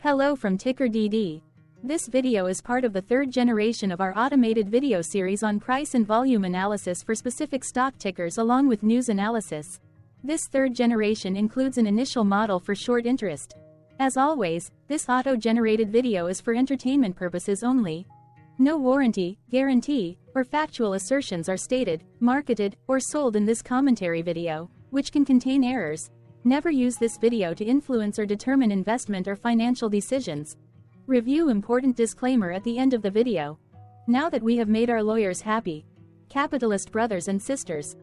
Hello from TickerDD. This video is part of the third generation of our automated video series on price and volume analysis for specific stock tickers along with news analysis. This third generation includes an initial model for short interest. As always, this auto-generated video is for entertainment purposes only. No warranty, guarantee, or factual assertions are stated, marketed, or sold in this commentary video, which can contain errors. Never use this video to influence or determine investment or financial decisions. Review important disclaimer at the end of the video. Now that we have made our lawyers happy, capitalist brothers and sisters,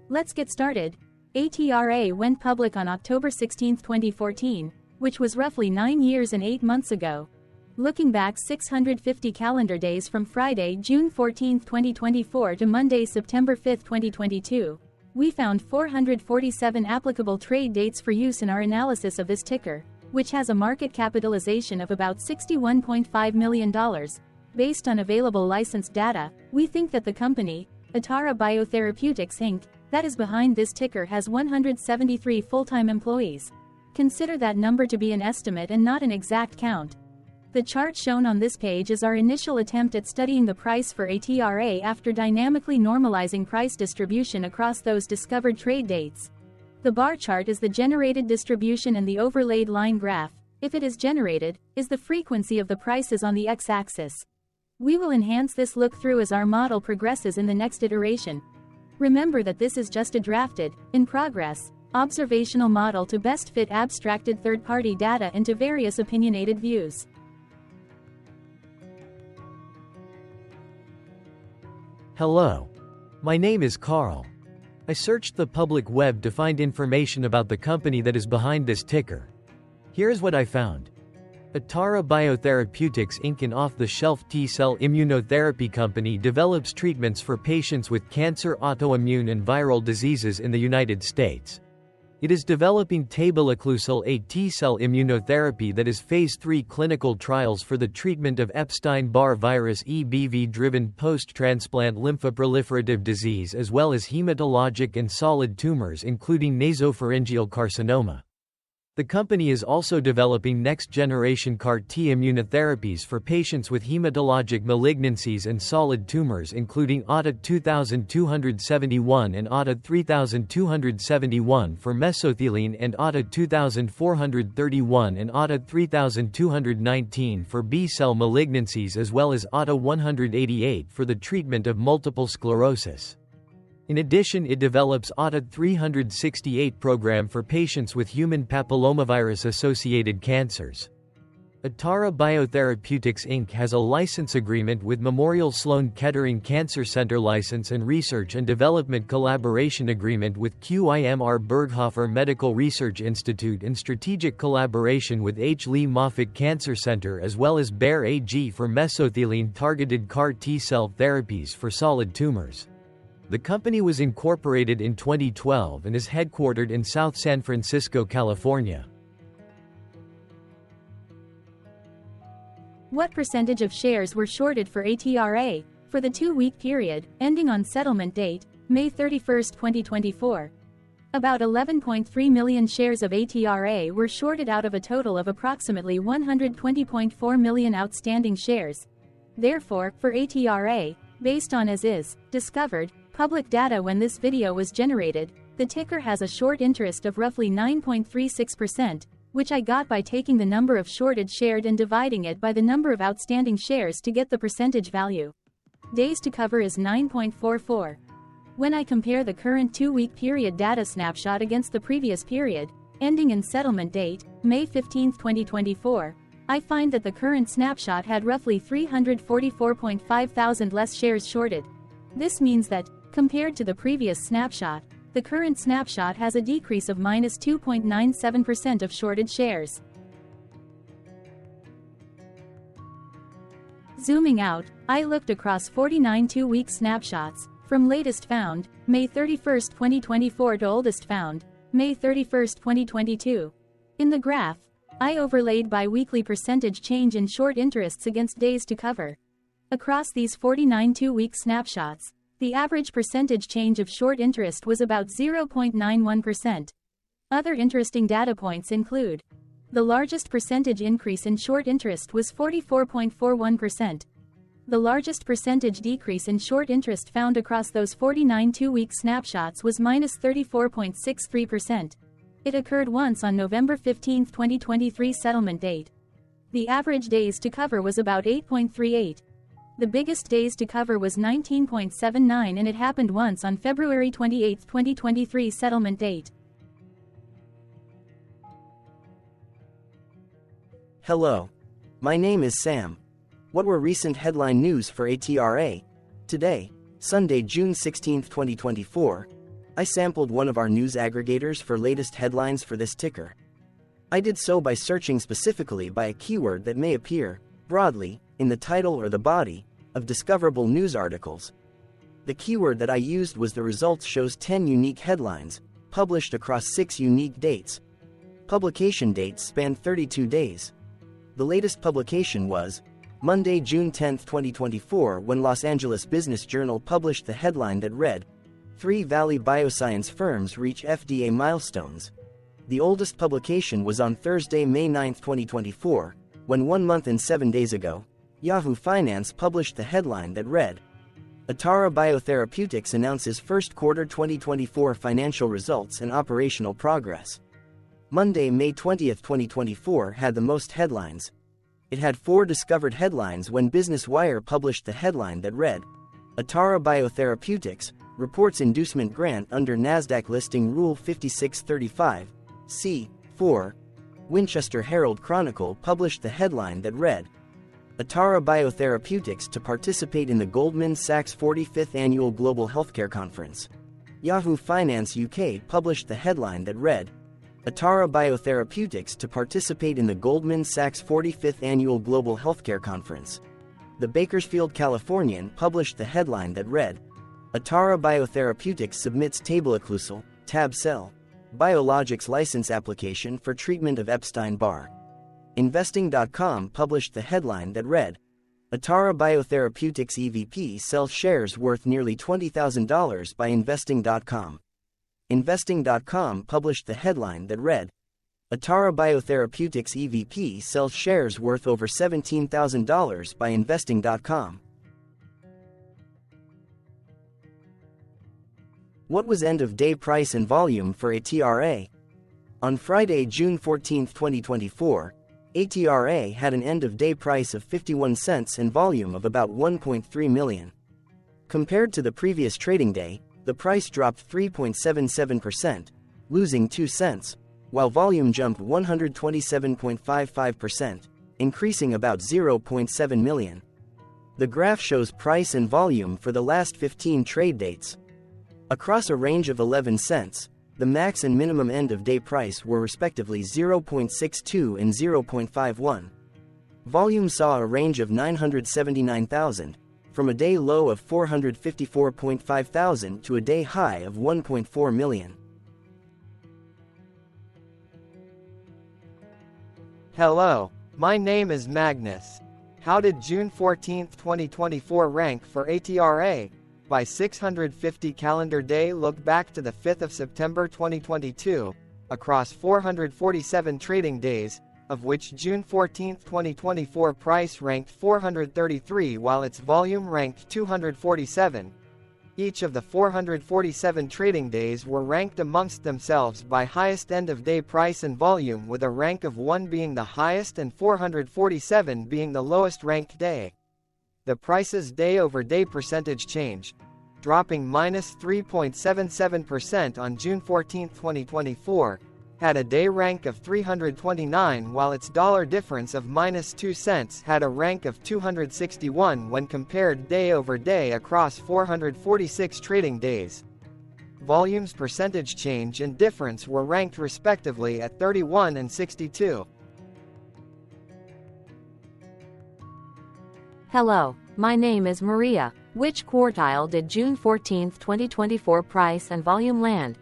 let's get started. ATRA went public on October 16, 2014, which was roughly 9 years and 8 months ago. Looking back 650 calendar days from Friday, June 14, 2024 to Monday, September 5, 2022, we found 447 applicable trade dates for use in our analysis of this ticker, which has a market capitalization of about $61.5 million. Based on available licensed data, we think that the company, ATRA Biotherapeutics Inc., that is behind this ticker has 173 full-time employees. Consider that number to be an estimate and not an exact count. The chart shown on this page is our initial attempt at studying the price for ATRA after dynamically normalizing price distribution across those discovered trade dates. The bar chart is the generated distribution and the overlaid line graph, if it is generated, is the frequency of the prices on the x-axis. We will enhance this look-through as our model progresses in the next iteration. Remember that this is just a drafted, in progress, observational model to best fit abstracted third-party data into various opinionated views. Hello. My name is Carl. I searched the public web to find information about the company that is behind this ticker. Here's what I found. ATRA Biotherapeutics Inc., an off-the-shelf T-cell immunotherapy company, develops treatments for patients with cancer, autoimmune and viral diseases in the United States. It is developing tabelecleucel, a T-cell immunotherapy that is Phase 3 clinical trials for the treatment of Epstein-Barr virus EBV-driven post-transplant lymphoproliferative disease as well as hematologic and solid tumors including nasopharyngeal carcinoma. The company is also developing next-generation CAR-T immunotherapies for patients with hematologic malignancies and solid tumors including ATA 2271 and ATA 3271 for mesothelioma and ATA 2431 and ATA 3219 for B-cell malignancies as well as ATA 188 for the treatment of multiple sclerosis. In addition, it develops ATA 368 program for patients with human papillomavirus-associated cancers. ATRA Biotherapeutics Inc. has a license agreement with Memorial Sloan Kettering Cancer Center license and research and development collaboration agreement with QIMR Berghofer Medical Research Institute and strategic collaboration with H. Lee Moffitt Cancer Center as well as Bayer AG for mesothelioma-targeted CAR T-cell therapies for solid tumors. The company was incorporated in 2012 and is headquartered in South San Francisco, California. What percentage of shares were shorted for ATRA for the 2-week period, ending on settlement date, May 31, 2024? About 11.3 million shares of ATRA were shorted out of a total of approximately 120.4 million outstanding shares. Therefore, for ATRA, based on as is, discovered, public data when this video was generated, the ticker has a short interest of roughly 9.36%, which I got by taking the number of shorted shared and dividing it by the number of outstanding shares to get the percentage value. Days to cover is 9.44. When I compare the current 2-week period data snapshot against the previous period, ending in settlement date, May 15, 2024, I find that the current snapshot had roughly 344.5 thousand less shares shorted. This means that, compared to the previous snapshot, the current snapshot has a decrease of -2.97% of shorted shares. Zooming out, I looked across 49 2-week snapshots, from latest found, May 31, 2024 to oldest found, May 31, 2022. In the graph, I overlaid bi-weekly percentage change in short interests against days to cover. Across these 49 2-week snapshots, the average percentage change of short interest was about 0.91%. Other interesting data points include The largest percentage increase in short interest was 44.41%. The largest percentage decrease in short interest found across those 49 two-week snapshots was -34.63%. It occurred once on November 15, 2023 settlement date. The average days to cover was about 8.38. The biggest days to cover was 19.79 and it happened once on February 28, 2023 settlement date. Hello. My name is Sam. What were recent headline news for ATRA? Today, Sunday, June 16, 2024, I sampled one of our news aggregators for latest headlines for this ticker. I did so by searching specifically by a keyword that may appear, broadly, in the title or the body, of discoverable news articles. The keyword that I used was the results shows 10 unique headlines, published across 6 unique dates. Publication dates span 32 days. The latest publication was Monday, June 10, 2024, when Los Angeles Business Journal published the headline that read, 3 Valley Bioscience firms reach FDA milestones. The oldest publication was on Thursday, May 9, 2024, when 1 month and 7 days ago, Yahoo Finance published the headline that read, ATRA Biotherapeutics announces first quarter 2024 financial results and operational progress. Monday, May 20, 2024 had the most headlines. It had 4 discovered headlines when Business Wire published the headline that read, ATRA Biotherapeutics reports inducement grant under NASDAQ listing Rule 5635, C4. Winchester Herald Chronicle published the headline that read, ATRA Biotherapeutics to participate in the Goldman Sachs 45th Annual Global Healthcare Conference. Yahoo Finance UK published the headline that read, ATRA Biotherapeutics to participate in the Goldman Sachs 45th Annual Global Healthcare Conference. The Bakersfield Californian published the headline that read, ATRA Biotherapeutics submits tabelecleucel, tab-cel, biologics license application for treatment of Epstein-Barr. Investing.com published the headline that read, ATRA Biotherapeutics EVP sells shares worth nearly $20,000 by Investing.com. Investing.com published the headline that read, ATRA Biotherapeutics EVP sells shares worth over $17,000 by Investing.com. What was end-of-day price and volume for ATRA? On Friday, June 14, 2024, ATRA had an end-of-day price of 51 cents and volume of about 1.3 million. Compared to the previous trading day, the price dropped 3.77%, losing 2 cents, while volume jumped 127.55%, increasing about 0.7 million. The graph shows price and volume for the last 15 trade dates. Across a range of 11 cents, the max and minimum end-of-day price were respectively 0.62 and 0.51. Volume saw a range of 979,000, from a day low of 454.5 thousand to a day high of 1.4 million. Hello, my name is Magnus. How did June 14, 2024 rank for ATRA? By 650 calendar day look back to the 5th of September 2022, across 447 trading days, of which June 14, 2024 price ranked 433 while its volume ranked 247. Each of the 447 trading days were ranked amongst themselves by highest end-of-day price and volume, with a rank of 1 being the highest and 447 being the lowest ranked day. The price's day-over-day percentage change, dropping -3.77% on June 14, 2024, had a day rank of 329 while its dollar difference of -2 cents had a rank of 261 when compared day-over-day across 446 trading days. Volume's percentage change and difference were ranked respectively at 31 and 62. Hello, my name is Maria. Which quartile did June 14, 2024 price and volume land?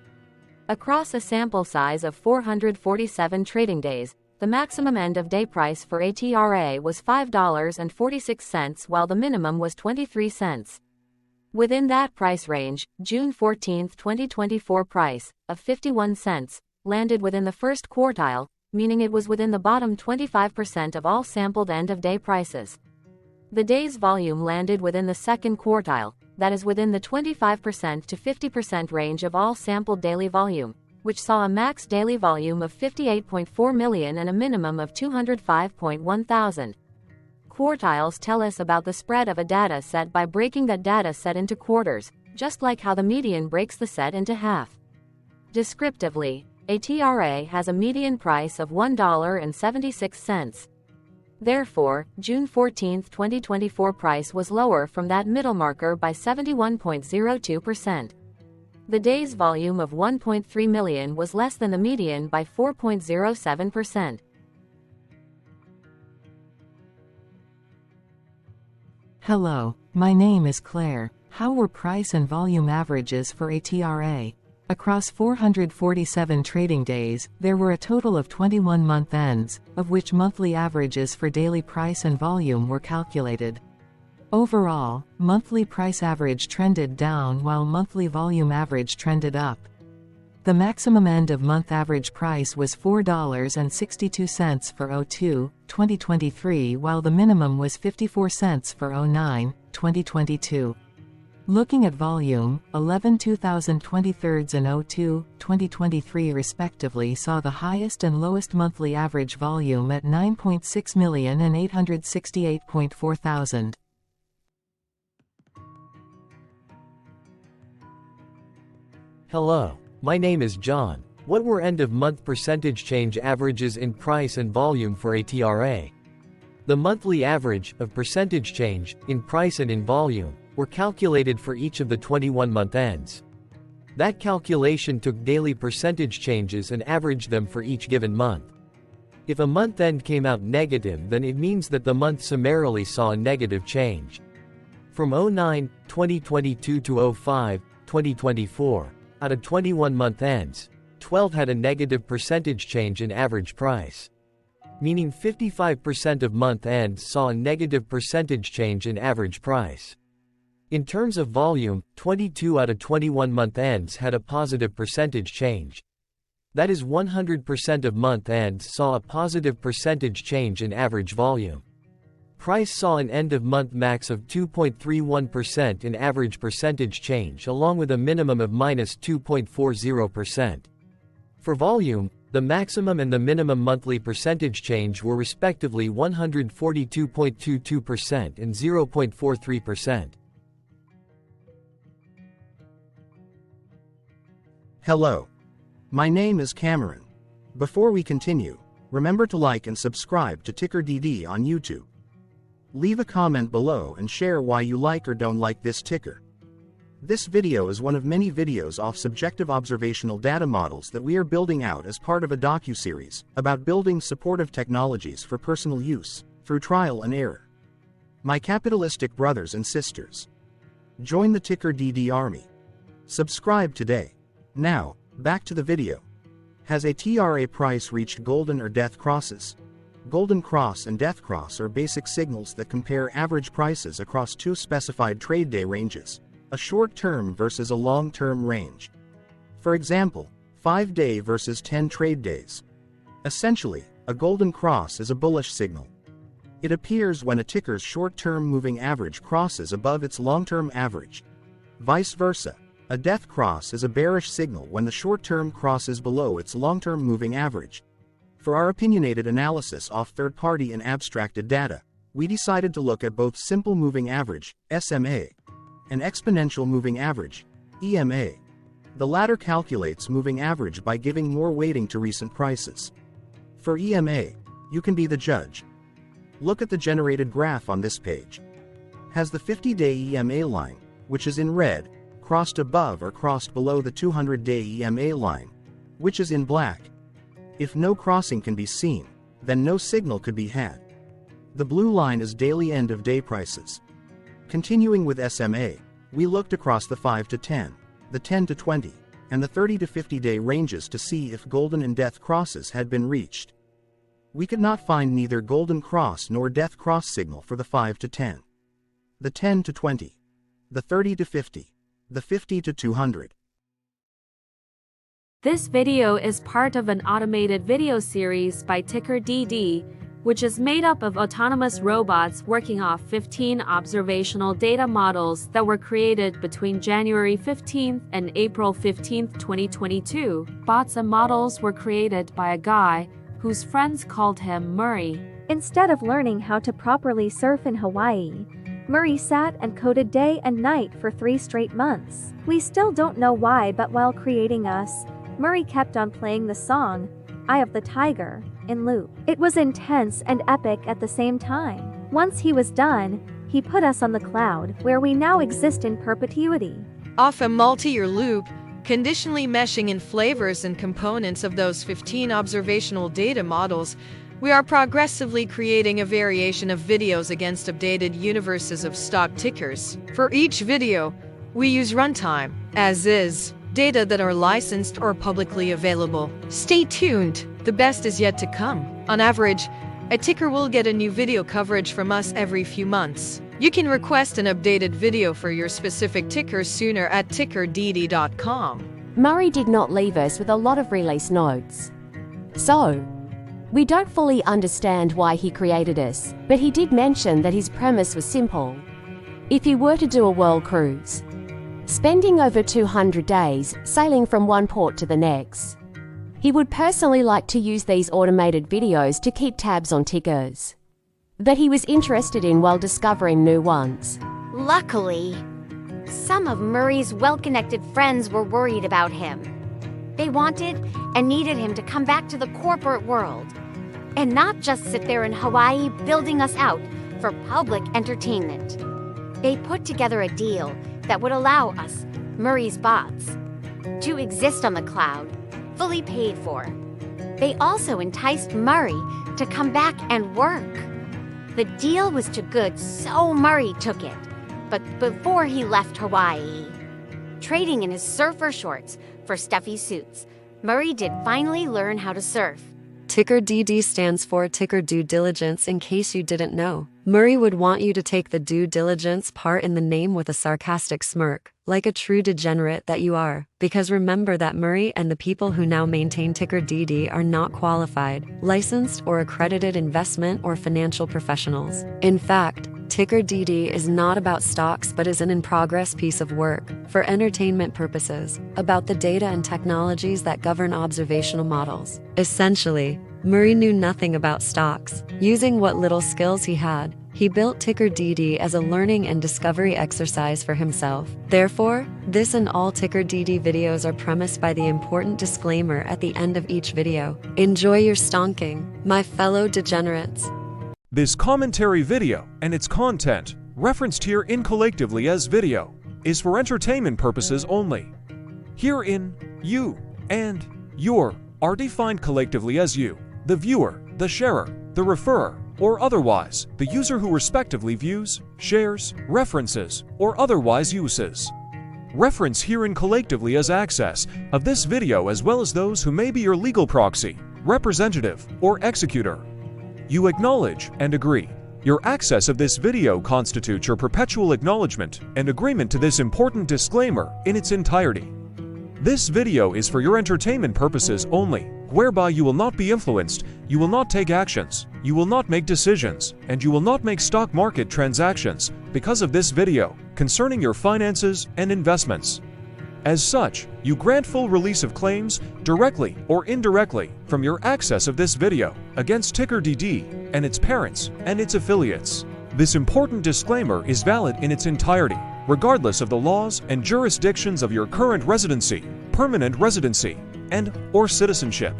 Across a sample size of 447 trading days, the maximum end-of-day price for ATRA was $5.46 while the minimum was 23 cents. Within that price range, June 14, 2024 price, of 51 cents, landed within the first quartile, meaning it was within the bottom 25% of all sampled end-of-day prices. The day's volume landed within the second quartile, that is within the 25% to 50% range of all sampled daily volume, which saw a max daily volume of 58.4 million and a minimum of 205.1 thousand. Quartiles tell us about the spread of a data set by breaking that data set into quarters, just like how the median breaks the set into half. Descriptively, ATRA has a median price of $1.76. Therefore, June 14, 2024 price was lower from that middle marker by 71.02%. The day's volume of 1.3 million was less than the median by 4.07%. Hello, my name is Claire. How were price and volume averages for ATRA? Across 447 trading days, there were a total of 21 month ends, of which monthly averages for daily price and volume were calculated. Overall, monthly price average trended down while monthly volume average trended up. The maximum end-of-month average price was $4.62 for 02/2023 while the minimum was 54 cents for 09/2022. Looking at volume, 11 2023s and 02/2023 respectively saw the highest and lowest monthly average volume at 9.6 million and 868.4 thousand. Hello, my name is John. What were end-of-month percentage change averages in price and volume for ATRA? The monthly average of percentage change in price and in volume were calculated for each of the 21-month ends. That calculation took daily percentage changes and averaged them for each given month. If a month end came out negative, then it means that the month summarily saw a negative change. From 09/2022 to 05/2024, out of 21 month ends, 12 had a negative percentage change in average price. Meaning 55% of month ends saw a negative percentage change in average price. In terms of volume, 22 out of 21 month ends had a positive percentage change. That is 100% of month ends saw a positive percentage change in average volume. Price saw an end-of-month max of 2.31% in average percentage change along with a minimum of -2.40%. For volume, the maximum and the minimum monthly percentage change were respectively 142.22% and 0.43%. Hello. My name is Cameron. Before we continue, remember to like and subscribe to TickerDD on YouTube. Leave a comment below and share why you like or don't like this ticker. This video is one of many videos off subjective observational data models that we are building out as part of a docu-series about building supportive technologies for personal use, through trial and error. My capitalistic brothers and sisters, join the TickerDD army. Subscribe today. Now, back to the video. Has ATRA price reached golden or death crosses? Golden cross and death cross are basic signals that compare average prices across two specified trade day ranges, a short-term versus a long-term range. For example, 5-day versus 10 trade days. Essentially, a golden cross is a bullish signal. It appears when a ticker's short-term moving average crosses above its long-term average. Vice versa, a death cross is a bearish signal when the short-term crosses below its long-term moving average. For our opinionated analysis off third-party and abstracted data, we decided to look at both simple moving average, SMA, and exponential moving average, EMA. The latter calculates moving average by giving more weighting to recent prices. For EMA, you can be the judge. Look at the generated graph on this page. Has the 50-day EMA line, which is in red, crossed above or crossed below the 200-day EMA line, which is in black? If no crossing can be seen, then no signal could be had. The blue line is daily end-of-day prices. Continuing with SMA, we looked across the 5 to 10, the 10 to 20, and the 30 to 50-day ranges to see if golden and death crosses had been reached. We could not find neither golden cross nor death cross signal for the 5 to 10, the 10 to 20, the 30 to 50, the 50 to 200. This video is part of an automated video series by TickerDD, which is made up of autonomous robots working off 15 observational data models that were created between January 15th and April 15th, 2022. Bots and models were created by a guy whose friends called him Murray. Instead of learning how to properly surf in Hawaii, Murray sat and coded day and night for 3 straight months. We still don't know why, but while creating us, Murray kept on playing the song, Eye of the Tiger, in loop. It was intense and epic at the same time. Once he was done, he put us on the cloud, where we now exist in perpetuity. Off a multi-year loop, conditionally meshing in flavors and components of those 15 observational data models, we are progressively creating a variation of videos against updated universes of stock tickers. For each video, we use runtime, as is, data that are licensed or publicly available. Stay tuned, the best is yet to come. On average, a ticker will get a new video coverage from us every few months. You can request an updated video for your specific ticker sooner at TickerDD.com. Murray did not leave us with a lot of release notes. So, we don't fully understand why he created us, but he did mention that his premise was simple. If he were to do a world cruise, spending over 200 days sailing from one port to the next, he would personally like to use these automated videos to keep tabs on tickers that he was interested in while discovering new ones. Luckily, some of Murray's well-connected friends were worried about him. They wanted and needed him to come back to the corporate world and not just sit there in Hawaii building us out for public entertainment. They put together a deal that would allow us, Murray's bots, to exist on the cloud, fully paid for. They also enticed Murray to come back and work. The deal was too good, so Murray took it. But before he left Hawaii, trading in his surfer shorts for stuffy suits, Murray did finally learn how to surf. TickerDD stands for Ticker Due Diligence, in case you didn't know. Murray would want you to take the due diligence part in the name with a sarcastic smirk, like a true degenerate that you are. Because remember that Murray and the people who now maintain TickerDD are not qualified, licensed, or accredited investment or financial professionals. In fact, TickerDD is not about stocks but is an in-progress piece of work, for entertainment purposes, about the data and technologies that govern observational models. Essentially, Murray knew nothing about stocks. Using what little skills he had, he built TickerDD as a learning and discovery exercise for himself. Therefore, this and all TickerDD videos are premised by the important disclaimer at the end of each video. Enjoy your stonking, my fellow degenerates. This commentary video and its content, referenced here in collectively as video, is for entertainment purposes only. Herein, you and your are defined collectively as you, the viewer, the sharer, the referrer, or otherwise, the user who respectively views, shares, references, or otherwise uses. Reference herein collectively as access of this video as well as those who may be your legal proxy, representative, or executor. You acknowledge and agree. Your access of this video constitutes your perpetual acknowledgement and agreement to this important disclaimer in its entirety. This video is for your entertainment purposes only, whereby you will not be influenced, you will not take actions, you will not make decisions, and you will not make stock market transactions because of this video concerning your finances and investments. As such, you grant full release of claims, directly or indirectly, from your access of this video against TickerDD and its parents and its affiliates. This important disclaimer is valid in its entirety, regardless of the laws and jurisdictions of your current residency, permanent residency, and/or citizenship.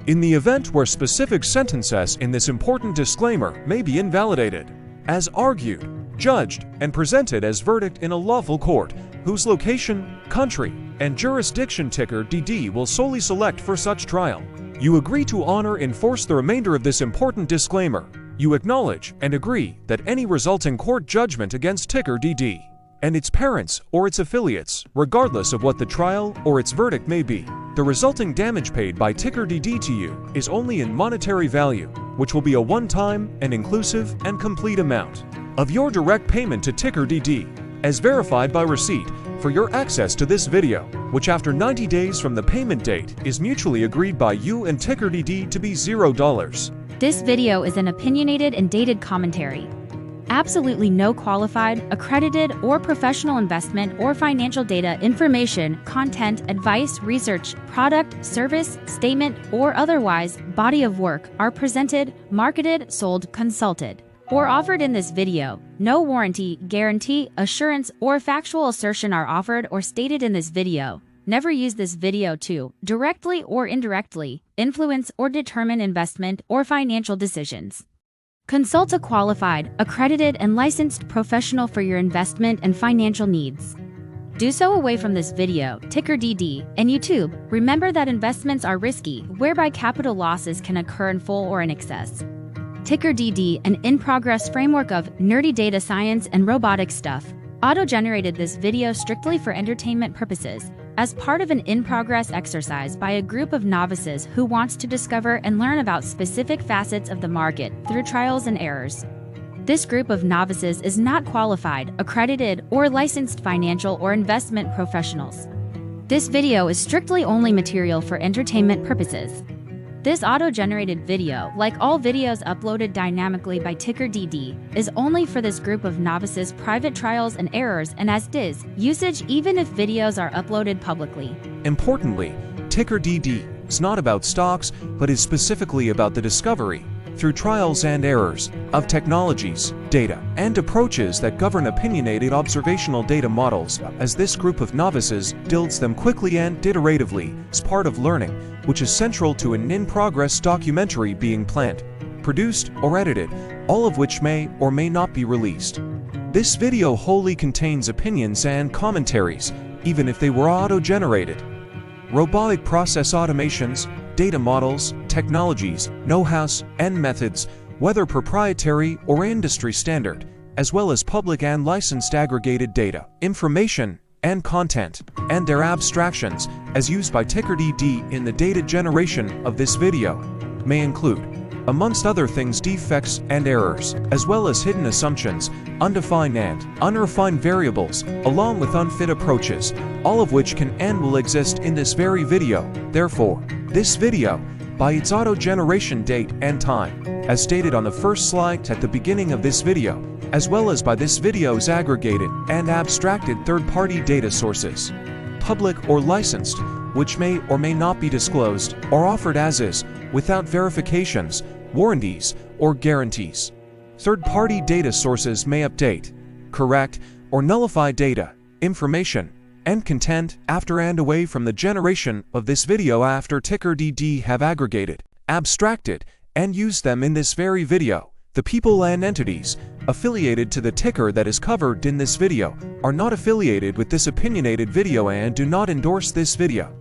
In the event where specific sentences in this important disclaimer may be invalidated, as argued, judged, and presented as verdict in a lawful court, whose location, country, and jurisdiction TickerDD will solely select for such trial, you agree to honor and enforce the remainder of this important disclaimer. You acknowledge and agree that any resulting court judgment against TickerDD and its parents or its affiliates, regardless of what the trial or its verdict may be, the resulting damage paid by TickerDD to you is only in monetary value, which will be a one-time and inclusive and complete amount of your direct payment to TickerDD, as verified by receipt for your access to this video, which after 90 days from the payment date is mutually agreed by you and TickerDD to be $0. This video is an opinionated and dated commentary. Absolutely no qualified, accredited, or professional investment or financial data, information, content, advice, research, product, service, statement, or otherwise body of work are presented, marketed, sold, consulted, or offered in this video. No warranty, guarantee, assurance, or factual assertion are offered or stated in this video. Never use this video to, directly or indirectly, influence or determine investment or financial decisions. Consult a qualified, accredited, and licensed professional for your investment and financial needs. Do so away from this video, TickerDD, and YouTube. Remember that investments are risky, whereby capital losses can occur in full or in excess. TickerDD, an in-progress framework of nerdy data science and robotic stuff, auto-generated this video strictly for entertainment purposes, as part of an in-progress exercise by a group of novices who wants to discover and learn about specific facets of the market through trials and errors. This group of novices is not qualified, accredited, or licensed financial or investment professionals. This video is strictly only material for entertainment purposes. This auto-generated video, like all videos uploaded dynamically by TickerDD, is only for this group of novices' private trials and errors and as is usage even if videos are uploaded publicly. Importantly, TickerDD is not about stocks, but is specifically about the discovery, through trials and errors, of technologies, data, and approaches that govern opinionated observational data models, as this group of novices builds them quickly and iteratively as part of learning, which is central to an in-progress documentary being planned, produced, or edited, all of which may or may not be released. This video wholly contains opinions and commentaries, even if they were auto-generated. Robotic process automations, data models, technologies, know-hows, and methods, whether proprietary or industry standard, as well as public and licensed aggregated data, information, and content, and their abstractions, as used by TickerDD in the data generation of this video, may include, amongst other things, defects and errors, as well as hidden assumptions, undefined and unrefined variables, along with unfit approaches, all of which can and will exist in this very video. Therefore, this video, by its auto-generation date and time, as stated on the first slide at the beginning of this video, as well as by this video's aggregated and abstracted third-party data sources, public or licensed, which may or may not be disclosed or offered as is, without verifications, warranties, or guarantees. Third-party data sources may update, correct, or nullify data, information, and content after and away from the generation of this video after TickerDD have aggregated, abstracted, and used them in this very video. The people and entities affiliated to the ticker that is covered in this video are not affiliated with this opinionated video and do not endorse this video.